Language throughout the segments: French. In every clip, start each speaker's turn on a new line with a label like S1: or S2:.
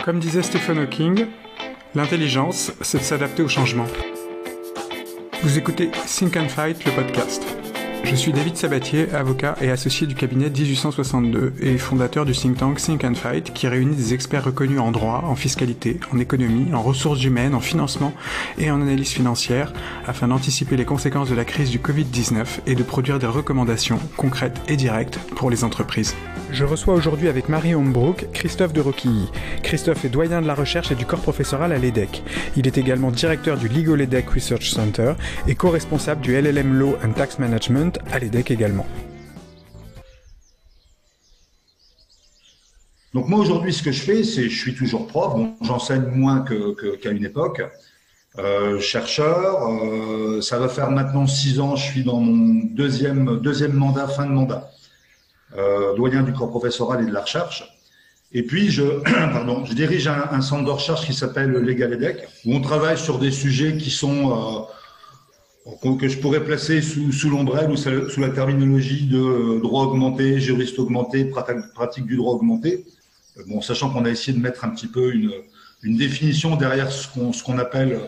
S1: Comme disait Stephen Hawking, l'intelligence, c'est de s'adapter au changement. Vous écoutez Think and Fight, le podcast. Je suis David Sabatier, avocat et associé du cabinet 1862 et fondateur du think tank Think and Fight qui réunit des experts reconnus en droit, en fiscalité, en économie, en ressources humaines, en financement et en analyse financière afin d'anticiper les conséquences de la crise du Covid-19 et de produire des recommandations concrètes et directes pour les entreprises. Je reçois aujourd'hui avec Marie Hombrook Christophe de Roquilly. Christophe est doyen de la recherche et du corps professoral à l'EDHEC. Il est également directeur du Legal EDHEC Research Center et co-responsable du LLM Law and Tax Management à l'EDHEC également.
S2: Donc moi aujourd'hui ce que je fais, c'est je suis toujours prof, bon, j'enseigne moins qu'à une époque, chercheur, ça va faire maintenant 6 ans, je suis dans mon deuxième mandat, fin de mandat, doyen du corps professoral et de la recherche. Et puis je dirige un centre de recherche qui s'appelle Legal EDHEC, où on travaille sur des sujets qui sont que je pourrais placer sous l'ombrelle ou sous la terminologie de droit augmenté, juriste augmenté, pratique du droit augmenté. Bon, sachant qu'on a essayé de mettre un petit peu une définition derrière ce qu'on appelle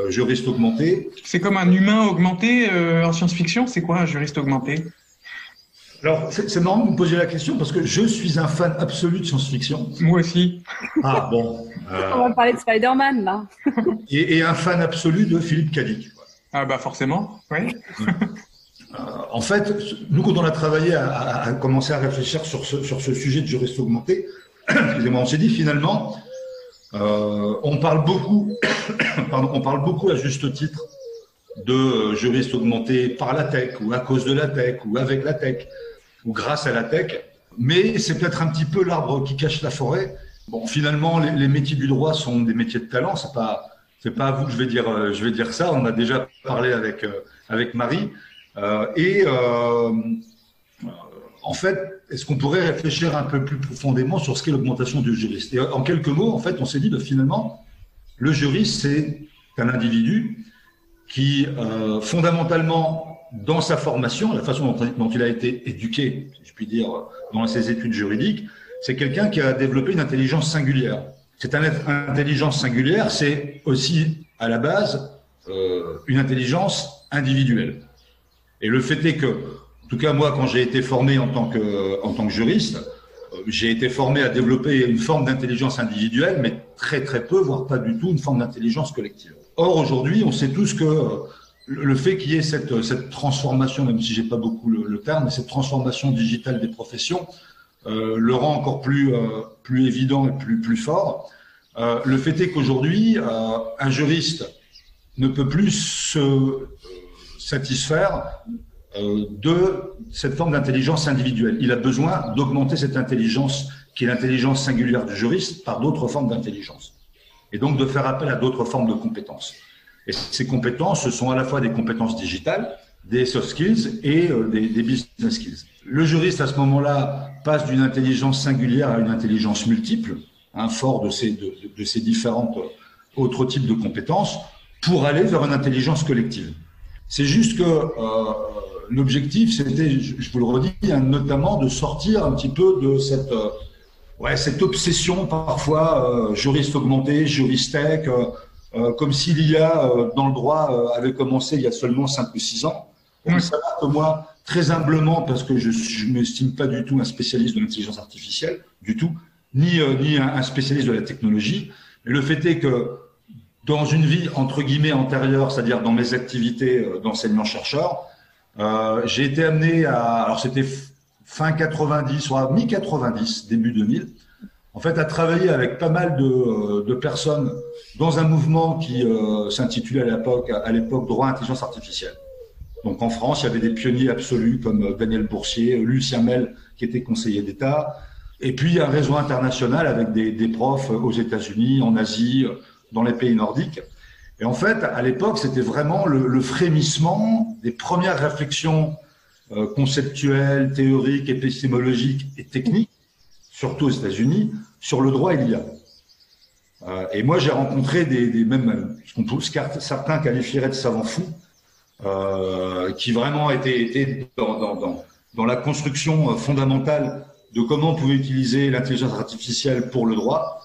S2: juriste augmenté.
S3: C'est comme un humain augmenté en science-fiction. C'est quoi un juriste augmenté?
S2: Alors, c'est marrant que vous me posiez la question parce que je suis un fan absolu de science-fiction.
S3: Moi aussi.
S2: Ah bon.
S4: On va parler de Spider-Man là.
S2: et un fan absolu de Philippe K. Dick.
S3: Ah bah forcément, oui.
S2: En fait, nous, quand on a travaillé à commencer à réfléchir sur ce sujet de juriste augmenté, excusez-moi, on s'est dit finalement, on parle beaucoup à juste titre de juriste augmenté par la tech, ou à cause de la tech, ou avec la tech, ou grâce à la tech, mais c'est peut-être un petit peu l'arbre qui cache la forêt. Bon, finalement, les métiers du droit sont des métiers de talent, c'est pas à vous que je vais dire ça. On a déjà parlé avec Marie. En fait, est-ce qu'on pourrait réfléchir un peu plus profondément sur ce qu'est l'augmentation du juriste? Et en quelques mots, en fait, on s'est dit, finalement, le juriste, c'est un individu qui, fondamentalement, dans sa formation, la façon dont il a été éduqué, si je puis dire, dans ses études juridiques, c'est quelqu'un qui a développé une intelligence singulière. Cette intelligence singulière, c'est aussi, à la base, une intelligence individuelle. Et le fait est que, en tout cas moi, quand j'ai été formé en tant que juriste, j'ai été formé à développer une forme d'intelligence individuelle, mais très très peu, voire pas du tout, une forme d'intelligence collective. Or, aujourd'hui, on sait tous que le fait qu'il y ait cette transformation, même si j'ai pas beaucoup le terme, mais cette transformation digitale des professions, le rend encore plus évident et plus fort. Le fait est qu'aujourd'hui, un juriste ne peut plus se satisfaire de cette forme d'intelligence individuelle. Il a besoin d'augmenter cette intelligence, qui est l'intelligence singulière du juriste, par d'autres formes d'intelligence. Et donc de faire appel à d'autres formes de compétences. Et ces compétences, ce sont à la fois des compétences digitales, des soft skills et des business skills. Le juriste, à ce moment-là, passe d'une intelligence singulière à une intelligence multiple, fort de ces différentes autres types de compétences, pour aller vers une intelligence collective. C'est juste que l'objectif, c'était, je vous le redis, notamment de sortir un petit peu de cette obsession parfois juriste augmenté, juriste tech, comme si l'IA dans le droit avait commencé il y a seulement 5 ou 6 ans. Il s'avère que moi, très humblement, parce que je ne m'estime pas du tout un spécialiste de l'intelligence artificielle, du tout, ni un spécialiste de la technologie, mais le fait est que dans une vie entre guillemets antérieure, c'est-à-dire dans mes activités d'enseignant-chercheur, j'ai été amené alors c'était fin 90, soit mi-90, début 2000, en fait, à travailler avec pas mal de personnes dans un mouvement qui s'intitulait à l'époque Droit à l'intelligence artificielle. Donc en France, il y avait des pionniers absolus comme Daniel Boursier, Lucien Mel, qui était conseiller d'État, et puis un réseau international avec des profs aux États-Unis, en Asie, dans les pays nordiques. Et en fait, à l'époque, c'était vraiment le frémissement des premières réflexions conceptuelles, théoriques, épistémologiques et techniques, surtout aux États-Unis, sur le droit et l'IA. Et moi, j'ai rencontré même certains qualifieraient de savants fous, qui vraiment étaient dans la construction fondamentale de comment on pouvait utiliser l'intelligence artificielle pour le droit.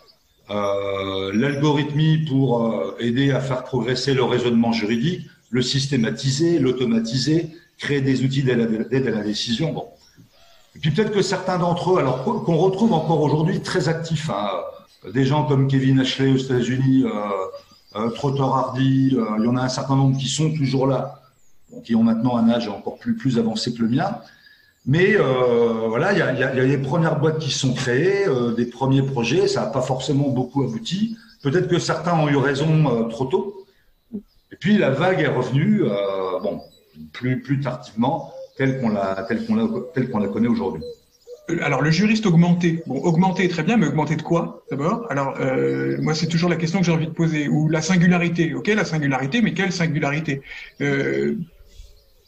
S2: l'algorithmie pour aider à faire progresser le raisonnement juridique, le systématiser, l'automatiser, créer des outils d'aide à la décision. Bon. Et puis peut-être que certains d'entre eux, alors qu'on retrouve encore aujourd'hui très actifs, hein, des gens comme Kevin Ashley aux États-Unis, Trotter Hardy, il y en a un certain nombre qui sont toujours là, bon, qui ont maintenant un âge encore plus avancé que le mien. Mais voilà, il y a des premières boîtes qui sont créées, des premiers projets, ça n'a pas forcément beaucoup abouti. Peut-être que certains ont eu raison trop tôt. Et puis la vague est revenue, bon, plus tardivement, telle qu'on la connaît aujourd'hui.
S3: Alors, le juriste augmenté. Bon, augmenté est très bien, mais augmenté de quoi, d'abord? Alors, moi, c'est toujours la question que j'ai envie de poser. Ou la singularité. OK, la singularité, mais quelle singularité?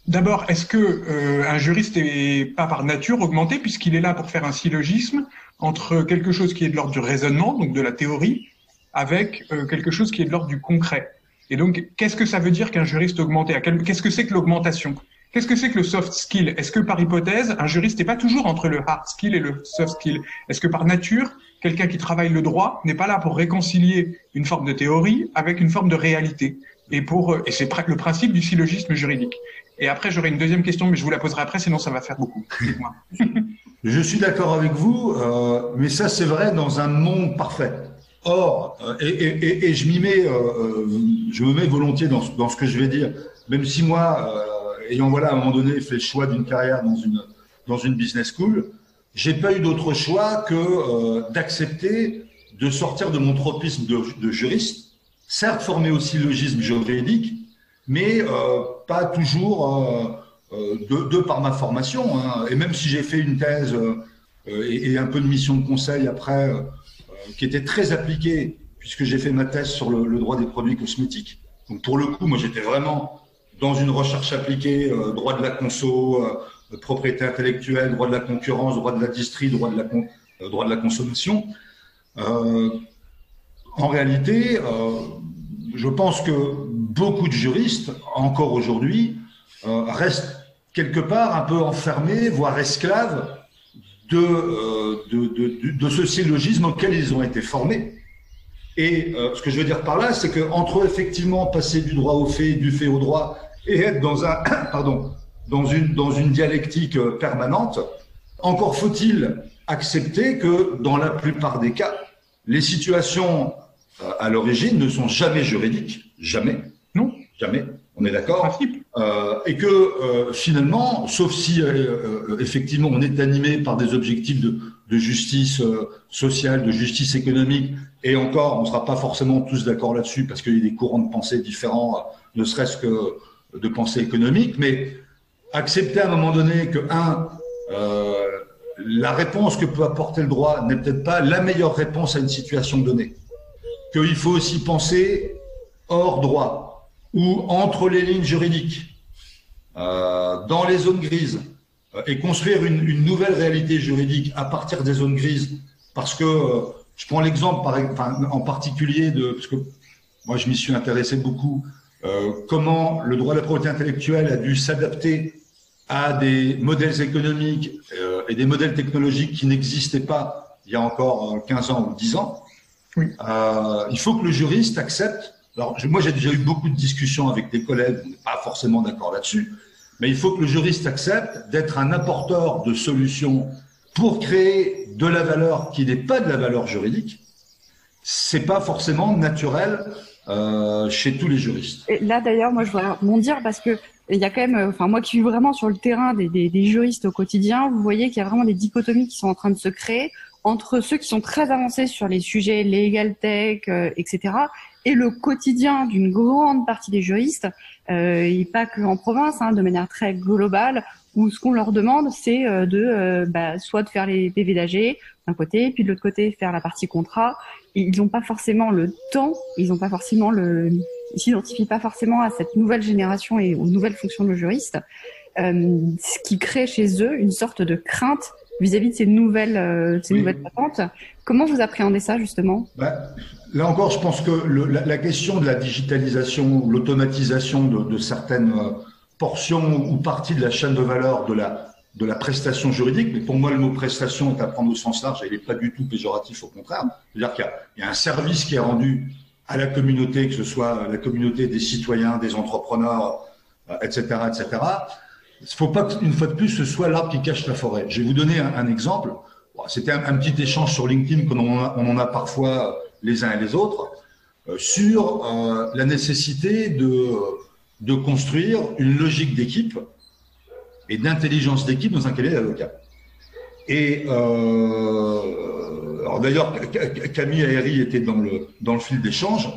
S3: D'abord, est-ce que un juriste est pas par nature augmenté, puisqu'il est là pour faire un syllogisme entre quelque chose qui est de l'ordre du raisonnement, donc de la théorie, avec quelque chose qui est de l'ordre du concret? Et donc, qu'est-ce que ça veut dire qu'un juriste augmenté? Qu'est-ce que c'est que l'augmentation? Qu'est-ce que c'est que le soft skill? Est-ce que par hypothèse, un juriste n'est pas toujours entre le hard skill et le soft skill? Est-ce que par nature, quelqu'un qui travaille le droit n'est pas là pour réconcilier une forme de théorie avec une forme de réalité? Et c'est le principe du syllogisme juridique. Et après, j'aurai une deuxième question, mais je vous la poserai après, sinon ça va faire beaucoup. Dites-moi.
S2: Je suis d'accord avec vous, mais ça c'est vrai dans un monde parfait. Or, et je me mets volontiers dans ce que je vais dire, même si moi, ayant voilà à un moment donné fait le choix d'une carrière dans une business school, j'ai pas eu d'autre choix que d'accepter de sortir de mon tropisme de juriste, certes formé au syllogisme juridique, mais pas toujours de par ma formation. Hein. Et même si j'ai fait une thèse et un peu de mission de conseil après, qui était très appliquée, puisque j'ai fait ma thèse sur le droit des produits cosmétiques. Donc pour le coup, moi j'étais vraiment dans une recherche appliquée, droit de la conso, propriété intellectuelle, droit de la concurrence, droit de la distrie, droit de la consommation. En réalité, je pense que beaucoup de juristes, encore aujourd'hui, restent quelque part un peu enfermés, voire esclaves de ce syllogisme auquel ils ont été formés. Et ce que je veux dire par là, c'est qu'entre effectivement passer du droit au fait, du fait au droit, et être dans une dialectique permanente, encore faut-il accepter que dans la plupart des cas, les situations à l'origine ne sont jamais juridiques, jamais,
S3: Non,
S2: jamais, on est d'accord, et que finalement, sauf si effectivement on est animé par des objectifs de justice sociale, de justice économique, et encore, on ne sera pas forcément tous d'accord là-dessus parce qu'il y a des courants de pensée différents, ne serait-ce que de pensée économique, mais accepter à un moment donné que la réponse que peut apporter le droit n'est peut-être pas la meilleure réponse à une situation donnée, qu'il faut aussi penser hors droit ou entre les lignes juridiques, dans les zones grises, et construire une nouvelle réalité juridique à partir des zones grises, parce que je prends l'exemple en particulier parce que moi je m'y suis intéressé beaucoup, comment le droit de la propriété intellectuelle a dû s'adapter à des modèles économiques et des modèles technologiques qui n'existaient pas il y a encore 15 ans ou 10 ans.
S3: Oui.
S2: Il faut que le juriste accepte. Alors, moi, j'ai déjà eu beaucoup de discussions avec des collègues, on n'est pas forcément d'accord là-dessus, mais il faut que le juriste accepte d'être un apporteur de solutions pour créer de la valeur qui n'est pas de la valeur juridique. C'est pas forcément naturel chez tous les juristes.
S4: Et là, d'ailleurs, moi, je voudrais rebondir parce que il y a quand même, moi qui suis vraiment sur le terrain des juristes au quotidien, vous voyez qu'il y a vraiment des dichotomies qui sont en train de se créer entre ceux qui sont très avancés sur les sujets legal tech, etc., et le quotidien d'une grande partie des juristes, et pas que en province, de manière très globale, où ce qu'on leur demande, c'est soit de faire les PV d'AG d'un côté, puis de l'autre côté faire la partie contrat. Et ils n'ont pas forcément le temps, ils s'identifient pas forcément à cette nouvelle génération et aux nouvelles fonctions de juriste, ce qui crée chez eux une sorte de crainte vis-à-vis de ces nouvelles patentes. Comment vous appréhendez ça, justement?
S2: Là encore, je pense que la question de la digitalisation, l'automatisation de certaines portions ou parties de la chaîne de valeur de de la prestation juridique, mais pour moi, le mot prestation est à prendre au sens large et il n'est pas du tout péjoratif, au contraire. C'est-à-dire qu'il y a un service qui est rendu à la communauté, que ce soit la communauté des citoyens, des entrepreneurs, etc., etc. Il ne faut pas qu'une fois de plus, ce soit l'arbre qui cache la forêt. Je vais vous donner un exemple. Bon, c'était un petit échange sur LinkedIn on en a parfois les uns et les autres, sur la nécessité de construire une logique d'équipe et d'intelligence d'équipe dans un cabinet d'avocats. Et alors d'ailleurs, Camille Aéry était dans le fil d'échange.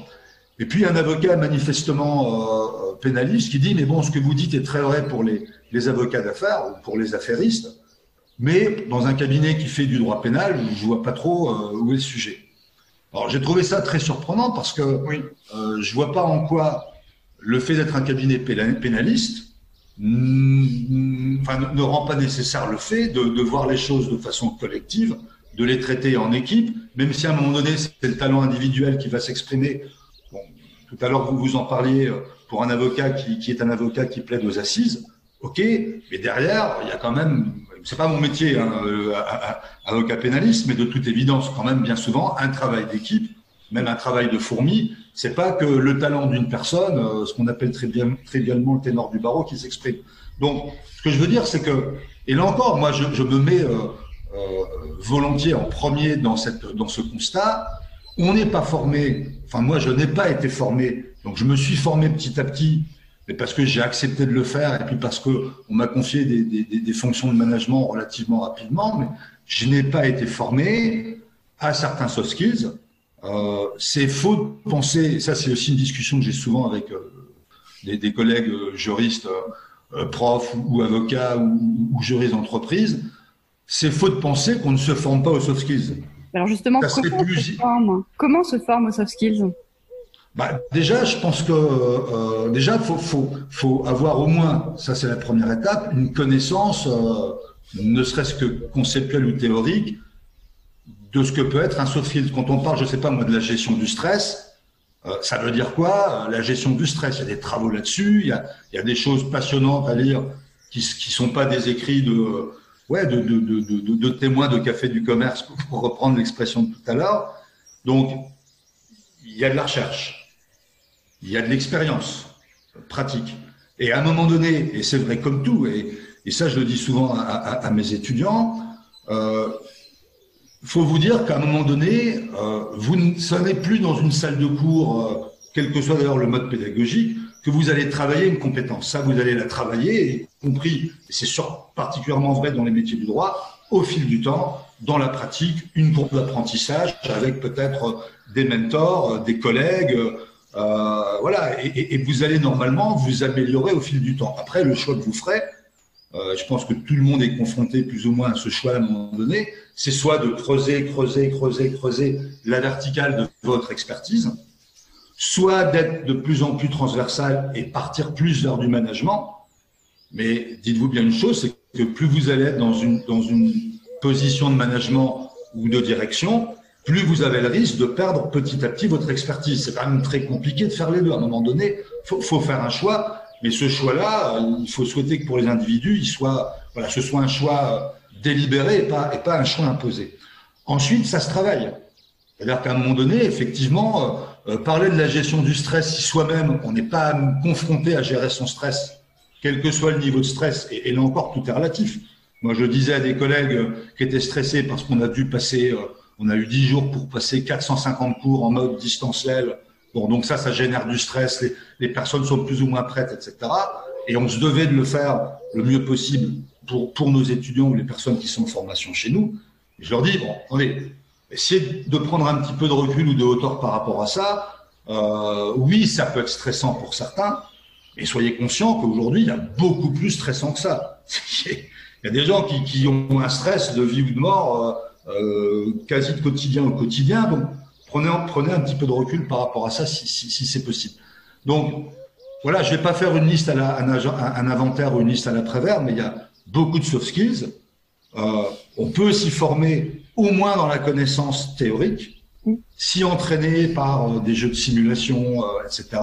S2: Et puis un avocat manifestement pénaliste qui dit « Mais bon, ce que vous dites est très vrai pour les avocats d'affaires ou pour les affairistes, mais dans un cabinet qui fait du droit pénal, je vois pas trop où est le sujet. » Alors j'ai trouvé ça très surprenant parce que je vois pas en quoi le fait d'être un cabinet pénaliste ne rend pas nécessaire le fait de voir les choses de façon collective, de les traiter en équipe, même si à un moment donné c'est le talent individuel qui va s'exprimer. Bon, tout à l'heure vous en parliez pour un avocat qui est un avocat qui plaide aux assises, ok, mais derrière il y a quand même, c'est pas mon métier, avocat pénaliste, mais de toute évidence quand même bien souvent un travail d'équipe, même un travail de fourmi. C'est pas que le talent d'une personne, ce qu'on appelle trivialement le ténor du barreau, qui s'exprime. Donc, ce que je veux dire, c'est que, et là encore, moi, je me mets volontiers en premier dans ce constat. On n'est pas formé. Enfin, moi, je n'ai pas été formé. Donc, je me suis formé petit à petit, mais parce que j'ai accepté de le faire, et puis parce que on m'a confié des fonctions de management relativement rapidement. Mais je n'ai pas été formé à certains soft skills. C'est faux de penser, et ça c'est aussi une discussion que j'ai souvent avec des collègues juristes, profs ou avocats ou juristes d'entreprise, c'est faux de penser qu'on ne se forme pas aux soft skills.
S4: Alors justement, comment se forme aux soft skills?
S2: Déjà, je pense que déjà faut avoir au moins, ça c'est la première étape, une connaissance, ne serait-ce que conceptuelle ou théorique, de ce que peut être un soft skills. Quand on parle, je sais pas moi, de la gestion du stress, ça veut dire quoi? La gestion du stress, il y a des travaux là-dessus, il y a des choses passionnantes à lire qui sont pas des écrits de témoins de café du commerce, pour reprendre l'expression de tout à l'heure. Donc, il y a de la recherche, il y a de l'expérience pratique. Et à un moment donné, et c'est vrai comme tout, et ça je le dis souvent à mes étudiants, faut vous dire qu'à un moment donné, vous ne serez plus dans une salle de cours, quel que soit d'ailleurs le mode pédagogique, que vous allez travailler une compétence. Ça, vous allez la travailler, y compris, et c'est particulièrement vrai dans les métiers du droit, au fil du temps, dans la pratique, une courbe d'apprentissage avec peut-être des mentors, des collègues, voilà, et vous allez normalement vous améliorer au fil du temps. Après, le choix que vous ferez, je pense que tout le monde est confronté plus ou moins à ce choix à un moment donné, c'est soit de creuser la verticale de votre expertise, soit d'être de plus en plus transversal et partir plus vers du management. Mais dites-vous bien une chose, c'est que plus vous allez être dans une position de management ou de direction, plus vous avez le risque de perdre petit à petit votre expertise. C'est quand même très compliqué de faire les deux. À un moment donné, faut faire un choix. Mais ce choix-là, il faut souhaiter que pour les individus, ce soit un choix délibéré et pas un choix imposé. Ensuite, ça se travaille. C'est-à-dire qu'à un moment donné, effectivement, parler de la gestion du stress, si soi-même, on n'est pas confronté à gérer son stress, quel que soit le niveau de stress, et là encore, tout est relatif. Moi, je disais à des collègues qui étaient stressés parce qu'on a dû passer, on a eu 10 jours pour passer 450 cours en mode distanciel. Bon, donc ça génère du stress, les personnes sont plus ou moins prêtes, etc. Et on se devait de le faire le mieux possible pour nos étudiants ou les personnes qui sont en formation chez nous. Et je leur dis, bon, attendez, essayez de prendre un petit peu de recul ou de hauteur par rapport à ça. Oui, ça peut être stressant pour certains, mais soyez conscients qu'aujourd'hui, il y a beaucoup plus stressant que ça. Il y a des gens qui ont un stress de vie ou de mort quasi de quotidien au quotidien, donc prenez un petit peu de recul par rapport à ça si c'est possible. Donc, voilà, je vais pas faire une liste un inventaire ou une liste à l'après-vert, mais il y a beaucoup de soft skills. On peut s'y former au moins dans la connaissance théorique, s'y entraîner par des jeux de simulation, etc.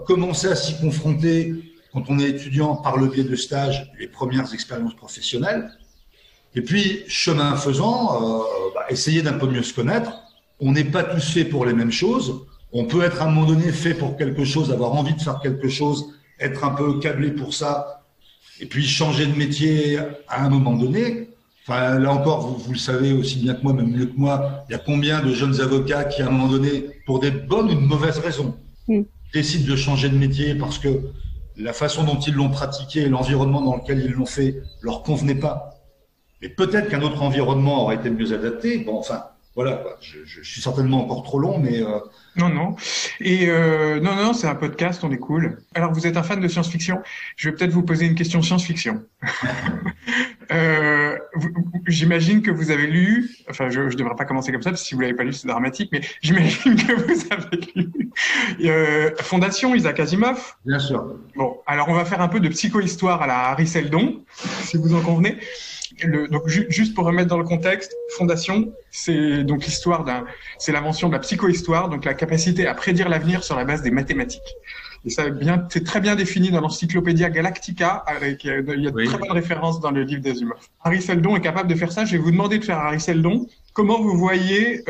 S2: Commencer à s'y confronter quand on est étudiant par le biais de stages, les premières expériences professionnelles. Et puis, chemin faisant, essayer d'un peu mieux se connaître. On n'est pas tous faits pour les mêmes choses. On peut être à un moment donné fait pour quelque chose, avoir envie de faire quelque chose, être un peu câblé pour ça, et puis changer de métier à un moment donné. Enfin, là encore, vous le savez aussi bien que moi, même mieux que moi, il y a combien de jeunes avocats qui, à un moment donné, pour des bonnes ou de mauvaises raisons, décident de changer de métier parce que la façon dont ils l'ont pratiqué et l'environnement dans lequel ils l'ont fait leur convenait pas. Et peut-être qu'un autre environnement aurait été mieux adapté. Bon, enfin, voilà, quoi. Je suis certainement encore trop long, mais...
S3: Non. Et non, c'est un podcast, on est cool. Alors, vous êtes un fan de science-fiction. Je vais peut-être vous poser une question science-fiction. J'imagine que vous avez lu, enfin, je ne devrais pas commencer comme ça, parce que si vous l'avez pas lu, c'est dramatique, mais j'imagine que vous avez lu Fondation, Isaac Asimov.
S2: Bien sûr.
S3: Bon, alors on va faire un peu de psychohistoire à la Harry Seldon, si vous en convenez. Donc juste pour remettre dans le contexte, Fondation, c'est donc c'est l'invention de la psychohistoire, donc la capacité à prédire l'avenir sur la base des mathématiques. Et ça c'est très bien défini dans l'Encyclopédia Galactica, il y a de très bonnes références dans le livre d'Asimov. Harry Seldon est capable de faire ça. Je vais vous demander de faire Harry Seldon. Comment vous voyez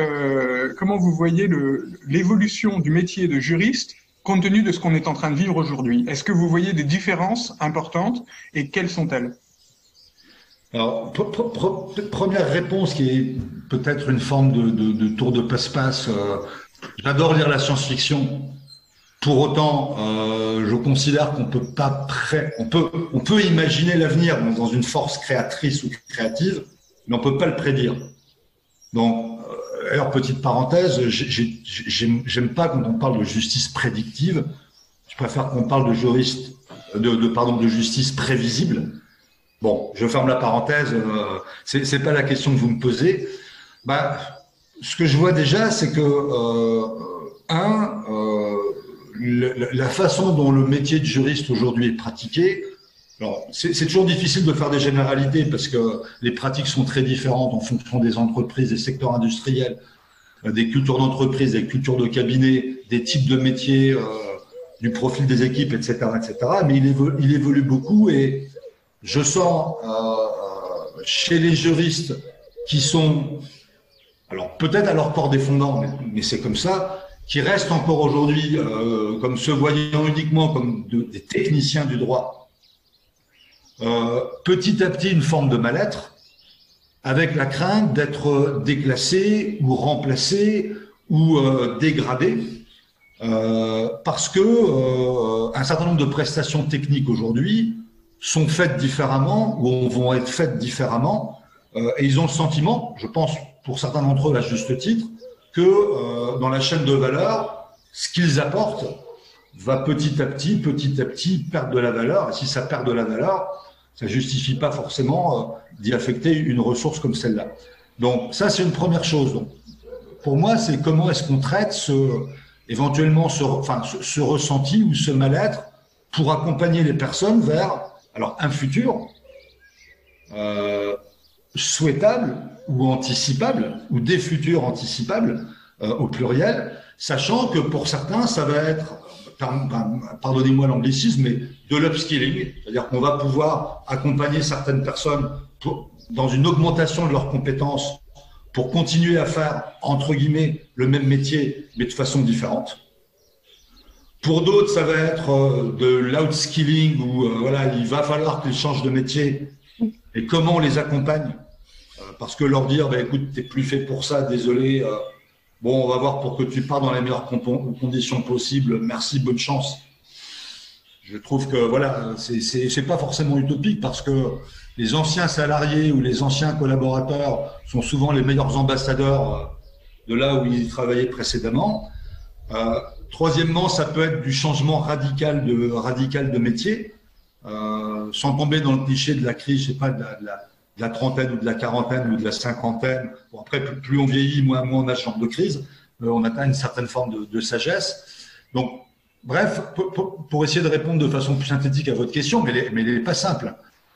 S3: l'évolution du métier de juriste compte tenu de ce qu'on est en train de vivre aujourd'hui? Est-ce que vous voyez des différences importantes et quelles sont-elles?
S2: Alors, première réponse qui est peut-être une forme de tour de passe-passe. J'adore lire la science-fiction. Pour autant, je considère qu'on peut pas on peut imaginer l'avenir dans une force créatrice ou créative, mais on peut pas le prédire. Donc, alors petite parenthèse, j'aime pas quand on parle de justice prédictive. Je préfère qu'on parle de de justice prévisible. Bon, je ferme la parenthèse. C'est pas la question que vous me posez. Ce que je vois déjà, c'est que la façon dont le métier de juriste aujourd'hui est pratiqué. Alors, c'est toujours difficile de faire des généralités parce que les pratiques sont très différentes en fonction des entreprises, des secteurs industriels, des cultures d'entreprise, des cultures de cabinet, des types de métiers, du profil des équipes, etc., etc. Mais il évolue beaucoup et je sens chez les juristes qui sont, alors peut-être à leur corps défendant, mais c'est comme ça, qui restent encore aujourd'hui comme se voyant uniquement comme des techniciens du droit. Petit à petit, une forme de mal-être, avec la crainte d'être déclassé ou remplacé ou dégradé, parce que un certain nombre de prestations techniques aujourd'hui sont faites différemment ou vont être faites différemment, et ils ont le sentiment, je pense pour certains d'entre eux à juste titre, que dans la chaîne de valeur, ce qu'ils apportent va petit à petit perdre de la valeur, et si ça perd de la valeur, ça justifie pas forcément d'y affecter une ressource comme celle-là. Donc ça, c'est une première chose. Donc, pour moi, c'est comment est-ce qu'on traite éventuellement ce ressenti ou ce mal-être pour accompagner les personnes vers un futur souhaitable ou anticipable, ou des futurs anticipables au pluriel, sachant que pour certains, ça va être, pardonnez-moi l'anglicisme, mais de l'upskilling, c'est-à-dire qu'on va pouvoir accompagner certaines personnes dans une augmentation de leurs compétences pour continuer à faire, entre guillemets, le même métier, mais de façon différente. Pour d'autres, ça va être de l'outskilling où il va falloir qu'ils changent de métier. Et comment on les accompagne? Parce que leur dire, écoute, t'es plus fait pour ça, désolé. On va voir pour que tu pars dans les meilleures conditions possibles. Merci, bonne chance. Je trouve que c'est pas forcément utopique parce que les anciens salariés ou les anciens collaborateurs sont souvent les meilleurs ambassadeurs de là où ils travaillaient précédemment. Troisièmement, ça peut être du changement radical de métier, sans tomber dans le cliché de la crise, je sais pas, de la trentaine ou de la quarantaine ou de la cinquantaine. Bon, après, plus on vieillit, moins on a ce genre de crise. On atteint une certaine forme de sagesse. Donc, bref, pour essayer de répondre de façon plus synthétique à votre question, mais elle n'est pas simple.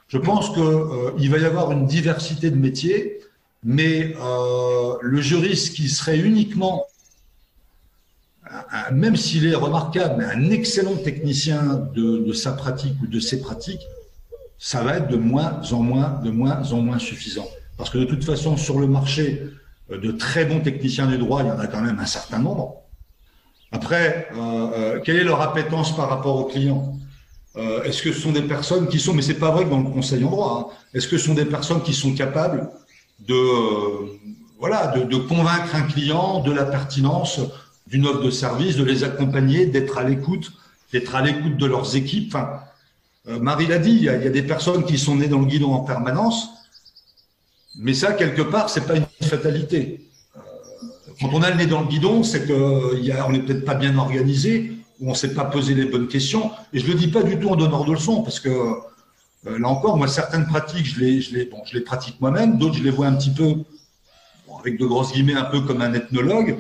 S2: Je pense qu'il va y avoir une diversité de métiers, mais le juriste qui serait uniquement même s'il est remarquable, mais un excellent technicien de sa pratique ou de ses pratiques, ça va être de moins en moins suffisant. Parce que de toute façon, sur le marché, de très bons techniciens du droit, il y en a quand même un certain nombre. Après, quelle est leur appétence par rapport aux clients? Est-ce que ce sont des personnes qui sont, mais c'est pas vrai que dans le conseil en droit, hein, est-ce que ce sont des personnes qui sont capables de convaincre un client de la pertinence d'une offre de service, de les accompagner, d'être à l'écoute de leurs équipes. Enfin, Marie l'a dit, il y a des personnes qui sont nées dans le guidon en permanence, mais ça, quelque part, c'est pas une fatalité. Quand on a le nez dans le guidon, c'est qu'on n'est peut-être pas bien organisé, ou on ne s'est pas posé les bonnes questions. Et je le dis pas du tout en donneur de leçons, parce que là encore, moi, certaines pratiques, je les pratique moi-même, d'autres, je les vois un petit peu, avec de grosses guillemets, un peu comme un ethnologue,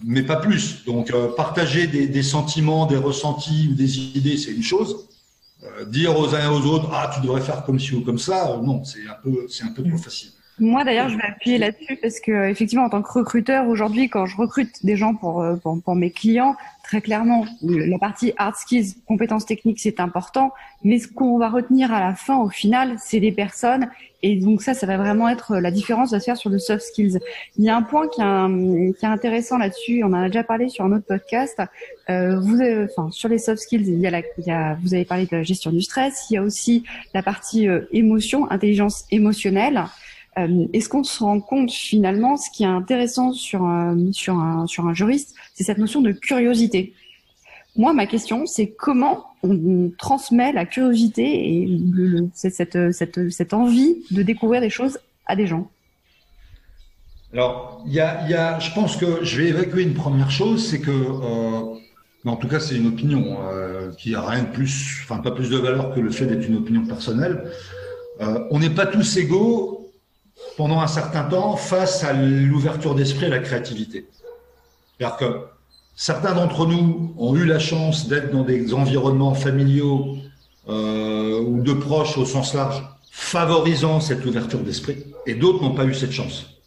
S2: mais pas plus. Donc, partager des sentiments, des ressentis ou des idées, c'est une chose. Dire aux uns et aux autres, tu devrais faire comme ci ou comme ça, non, c'est un peu trop facile.
S4: Moi, d'ailleurs, je vais appuyer là-dessus parce que, effectivement, en tant que recruteur, aujourd'hui, quand je recrute des gens pour mes clients, très clairement, la partie hard skills, compétences techniques, c'est important. Mais ce qu'on va retenir à la fin, au final, c'est les personnes. Et donc ça va vraiment être la différence à se faire sur le soft skills. Il y a un point qui est intéressant là-dessus. On en a déjà parlé sur un autre podcast. Sur les soft skills, vous avez parlé de la gestion du stress. Il y a aussi la partie émotion, intelligence émotionnelle. Est-ce qu'on se rend compte finalement, ce qui est intéressant sur un juriste, c'est cette notion de curiosité. Moi, ma question, c'est comment on transmet la curiosité et cette envie de découvrir des choses à des gens.
S2: Alors, je pense que je vais évacuer une première chose, c'est que, mais en tout cas, c'est une opinion qui a rien de plus, enfin pas plus de valeur que le fait d'être une opinion personnelle. On n'est pas tous égaux pendant un certain temps face à l'ouverture d'esprit et à la créativité. C'est-à-dire que certains d'entre nous ont eu la chance d'être dans des environnements familiaux ou de proches au sens large, favorisant cette ouverture d'esprit, et d'autres n'ont pas eu cette chance.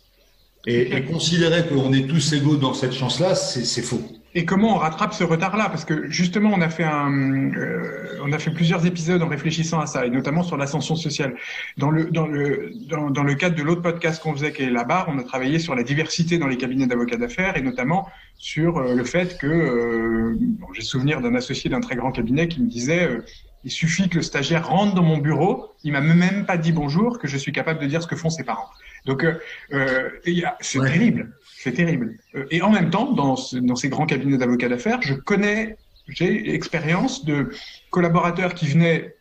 S2: Et considérer qu'on est tous égaux dans cette chance-là, c'est faux.
S3: Et comment on rattrape ce retard-là? Parce que justement, on a fait plusieurs épisodes en réfléchissant à ça, et notamment sur l'ascension sociale. Dans le cadre de l'autre podcast qu'on faisait, qui est La Barre, on a travaillé sur la diversité dans les cabinets d'avocats d'affaires, et notamment sur le fait que, j'ai souvenir d'un associé d'un très grand cabinet qui me disait il suffit que le stagiaire rentre dans mon bureau, il m'a même pas dit bonjour, que je suis capable de dire ce que font ses parents. Donc, c'est terrible. C'est terrible. Et en même temps, dans ces grands cabinets d'avocats d'affaires, j'ai expérience de collaborateurs qui venaient,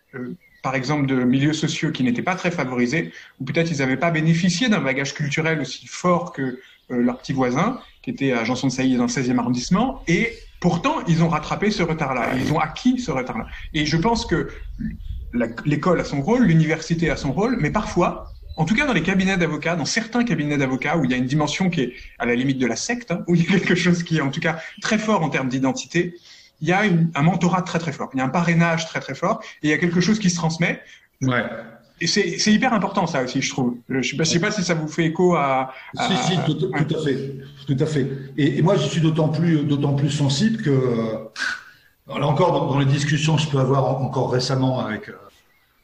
S3: par exemple, de milieux sociaux qui n'étaient pas très favorisés, ou peut-être ils n'avaient pas bénéficié d'un bagage culturel aussi fort que leurs petits voisins, qui étaient à Janson-de-Sailly dans le 16e arrondissement, et pourtant, ils ont rattrapé ce retard-là, ils ont acquis ce retard-là. Et je pense que l'école a son rôle, l'université a son rôle, mais parfois, en tout cas, dans les cabinets d'avocats, dans certains cabinets d'avocats où il y a une dimension qui est à la limite de la secte, où il y a quelque chose qui est en tout cas très fort en termes d'identité, il y a un mentorat très très fort, il y a un parrainage très très fort, et il y a quelque chose qui se transmet.
S2: Ouais.
S3: Et c'est hyper important ça aussi, je trouve. Je sais pas si ça vous fait écho à...
S2: Si, tout à fait. Et moi, je suis d'autant plus sensible que, là encore, dans les discussions que je peux avoir encore récemment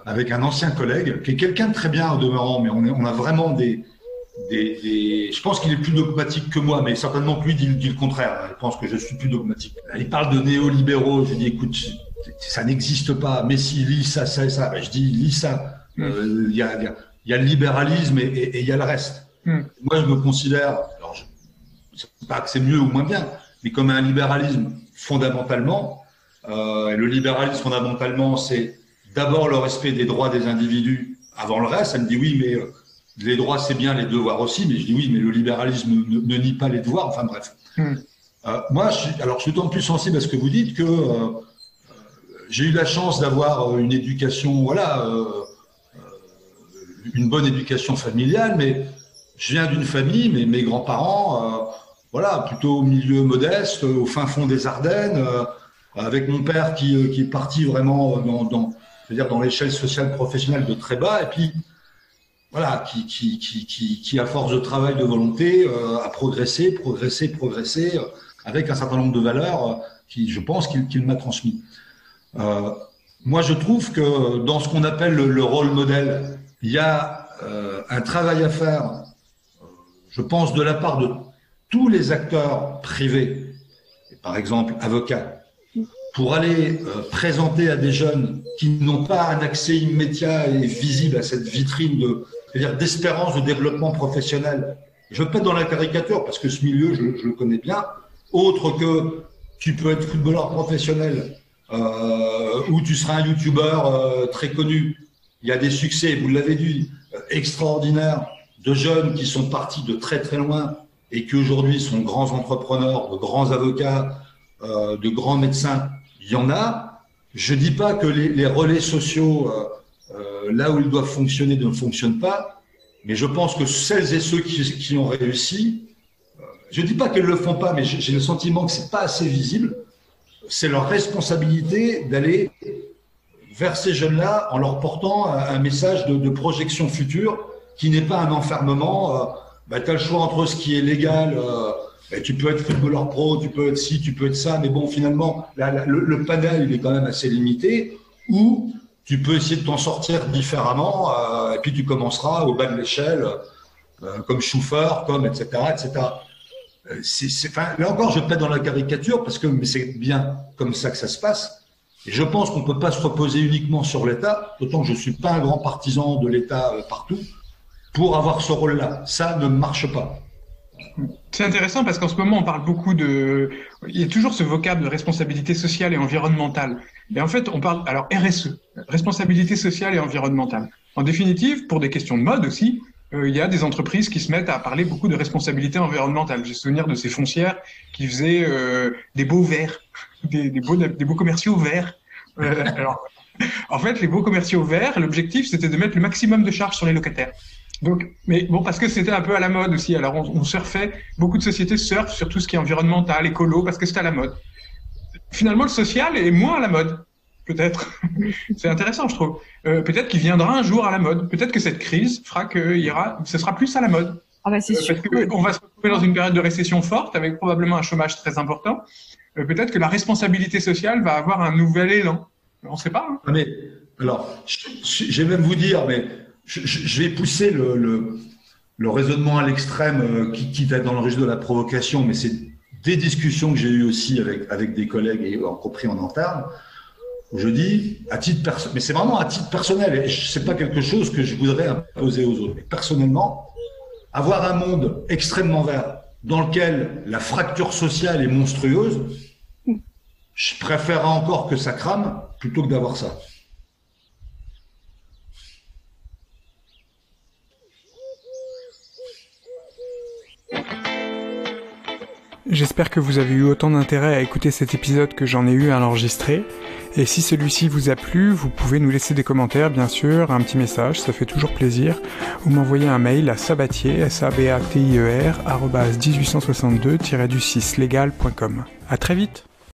S2: avec un ancien collègue, qui est quelqu'un de très bien au demeurant, mais on a vraiment je pense qu'il est plus dogmatique que moi, mais certainement que lui dit le contraire. Il pense que je suis plus dogmatique. Il parle de néolibéraux. Je dis, écoute, ça n'existe pas. Mais si, lis ça, ça et ça. Ben, je dis, lis ça. Il y a le libéralisme et il y a le reste. Moi, je me considère, alors je ne sais pas que c'est mieux ou moins bien, mais comme un libéralisme fondamentalement. Le libéralisme fondamentalement, c'est d'abord le respect des droits des individus avant le reste. Elle me dit oui, mais les droits c'est bien, les devoirs aussi. Mais je dis oui, mais le libéralisme ne nie pas les devoirs. Enfin bref. Moi, je suis d'autant plus sensible à ce que vous dites que j'ai eu la chance d'avoir une éducation, une bonne éducation familiale, mais je viens d'une famille, mais mes grands-parents, plutôt au milieu modeste, au fin fond des Ardennes, avec mon père qui est parti vraiment dans l'échelle sociale professionnelle de très bas, et puis qui à force de travail, de volonté, a progressé, avec un certain nombre de valeurs qui, je pense, qu'il m'a transmis. Moi, je trouve que dans ce qu'on appelle le rôle modèle, il y a un travail à faire, je pense, de la part de tous les acteurs privés, par exemple avocats, pour aller présenter à des jeunes qui n'ont pas un accès immédiat et visible à cette vitrine d'espérance de développement professionnel. Je ne veux pas être dans la caricature, parce que ce milieu, je le connais bien, autre que tu peux être footballeur professionnel ou tu seras un youtubeur très connu. Il y a des succès, vous l'avez dit, extraordinaires, de jeunes qui sont partis de très très loin et qui aujourd'hui sont grands entrepreneurs, de grands avocats, de grands médecins. Il y en a. Je dis pas que les relais sociaux, là où ils doivent fonctionner, ne fonctionnent pas, mais je pense que celles et ceux qui ont réussi, je dis pas qu'elles le font pas, mais j'ai le sentiment que c'est pas assez visible. C'est leur responsabilité d'aller vers ces jeunes-là en leur portant un message de projection future qui n'est pas un enfermement. Tu as le choix entre ce qui est légal, tu peux être footballeur pro, tu peux être ci, tu peux être ça, mais bon, finalement, le panel, il est quand même assez limité, ou tu peux essayer de t'en sortir différemment, et puis tu commenceras au bas de l'échelle, comme chauffeur, etc., etc. Là encore, je vais pas être dans la caricature, mais c'est bien comme ça que ça se passe. Et je pense qu'on ne peut pas se reposer uniquement sur l'État, d'autant que je ne suis pas un grand partisan de l'État partout, pour avoir ce rôle-là. Ça ne marche pas.
S3: C'est intéressant parce qu'en ce moment, on parle beaucoup il y a toujours ce vocable de responsabilité sociale et environnementale. Et en fait, on parle, alors RSE, responsabilité sociale et environnementale. En définitive, pour des questions de mode aussi, il y a des entreprises qui se mettent à parler beaucoup de responsabilité environnementale. J'ai souvenir de ces foncières qui faisaient des beaux verts, des beaux commerciaux verts. Alors, en fait, les beaux commerciaux verts, l'objectif, c'était de mettre le maximum de charges sur les locataires. Donc, mais bon, parce que c'était un peu à la mode aussi. Alors, on surfait, beaucoup de sociétés surfent sur tout ce qui est environnemental, écolo, parce que c'est à la mode. Finalement, le social est moins à la mode, peut-être. C'est intéressant, je trouve. Peut-être qu'il viendra un jour à la mode. Peut-être que cette crise fera que ce sera plus à la mode.
S4: Ah bah c'est sûr.
S3: Parce qu'on va se retrouver dans une période de récession forte, avec probablement un chômage très important. Peut-être que la responsabilité sociale va avoir un nouvel élan. On ne sait pas. Hein.
S2: Mais alors, je vais même vous dire, mais je vais pousser le raisonnement à l'extrême, quitte à être dans le registre de la provocation, mais c'est des discussions que j'ai eues aussi avec des collègues, et y compris en interne, où je dis, mais c'est vraiment à titre personnel, et c'est pas quelque chose que je voudrais imposer aux autres. Mais personnellement, avoir un monde extrêmement vert, dans lequel la fracture sociale est monstrueuse, je préférerais encore que ça crame, plutôt que d'avoir ça.
S1: J'espère que vous avez eu autant d'intérêt à écouter cet épisode que j'en ai eu à l'enregistrer. Et si celui-ci vous a plu, vous pouvez nous laisser des commentaires, bien sûr, un petit message, ça fait toujours plaisir, ou m'envoyer un mail à sabatier, sabatir, @1862-6legal.com. À très vite!